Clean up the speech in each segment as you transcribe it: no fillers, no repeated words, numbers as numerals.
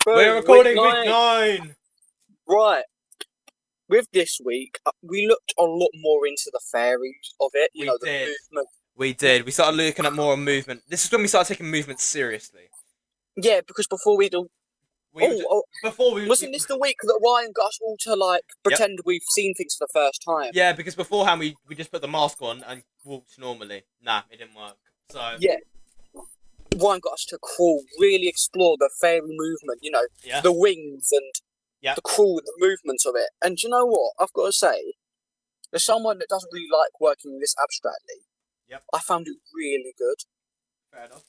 We're Boom, recording week 9. Right. With this week, we looked a lot more into the fairies of it. We The did. movement. We did. We started looking at more movement. This is when we started taking movement seriously. Yeah, because before we do. Before we Wasn't this the week that Ryan got us all to pretend we've seen things for the first time? Yeah, because beforehand we just put the mask on and walked normally. Nah, it didn't work. So yeah, Ryan got us to crawl, really explore the fairy movement. The wings and the crawl, the movements of it. And do you know what? I've got to say, as someone that doesn't really like working this abstractly, I found it really good. Fair enough.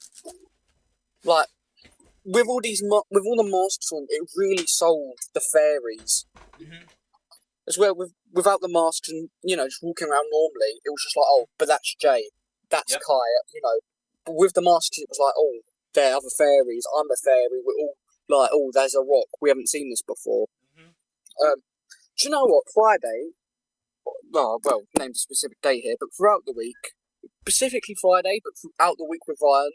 With all the masks on, it really sold the fairies. Mm-hmm. As well, without the masks and just walking around normally, it was just like, oh, but that's Jay, that's Kai, But with the masks, it was like, oh, they're other fairies. I'm a fairy. We're all like, oh, there's a rock. We haven't seen this before. Mm-hmm. Do you know what? Friday. Well, name a specific day here, but throughout the week, specifically Friday, but throughout the week with Ryan,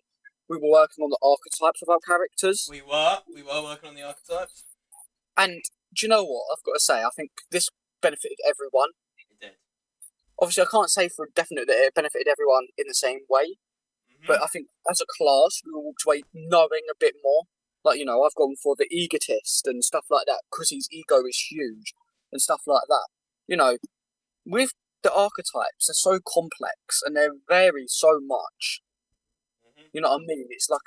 we were working on the archetypes of our characters. We were working on the archetypes. And do you know what? I've got to say, I think this benefited everyone. It did. Obviously, I can't say for definite that it benefited everyone in the same way. Mm-hmm. But I think as a class, we walked away knowing a bit more. I've gone for the egotist and stuff like that because his ego is huge and stuff like that. With the archetypes, they're so complex and they vary so much. You know what I mean? It's like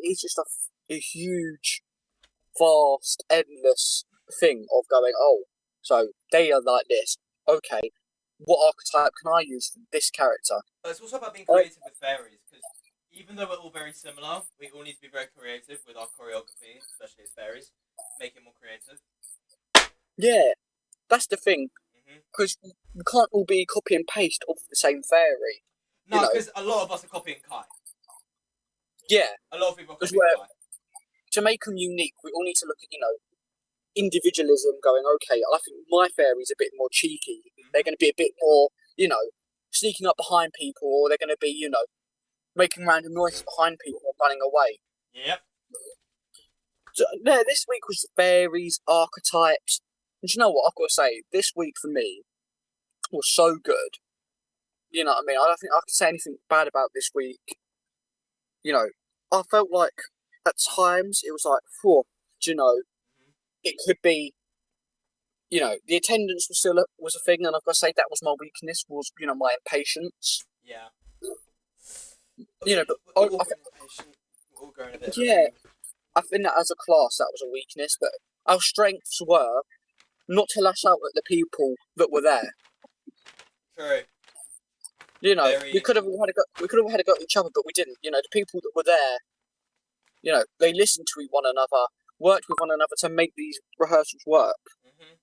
it's just a huge, vast, endless thing of going, oh, so they are like this. Okay, what archetype can I use for this character? But it's also about being creative with fairies, because even though we're all very similar, we all need to be very creative with our choreography, especially as fairies. Make it more creative. Yeah, that's the thing. Because we can't all be copy and paste of the same fairy. No, because a lot of us are copying Kai. Yeah. A lot of people are copying Kai. To make them unique, we all need to look at, individualism, going, okay, I think my fairy's a bit more cheeky. They're going to be a bit more, sneaking up behind people, or they're going to be, making random noises behind people and running away. Yep. So, this week was fairies, archetypes. And you know what? I've got to say, this week for me was so good. You know what I mean? I don't think I can say anything bad about this week. I felt like at times it was like, it could be, the attendance was a thing, and I've got to say that was my weakness, was, my impatience. Yeah. But we're all going a bit. Yeah, I think that as a class that was a weakness, but our strengths were not to lash out at the people that were there. True. We could have had a go at each other, but we didn't. The people that were there, they listened to one another, worked with one another to make these rehearsals work. Mm-hmm.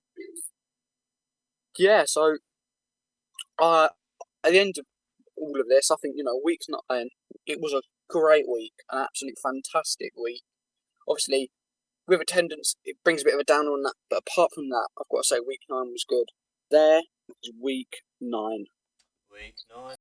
Yeah, so at the end of all of this, I think, week 9, it was a great week, an absolute fantastic week. Obviously, with attendance, it brings a bit of a downer on that, but apart from that, I've got to say week 9 was good. There is week 9. Week 9.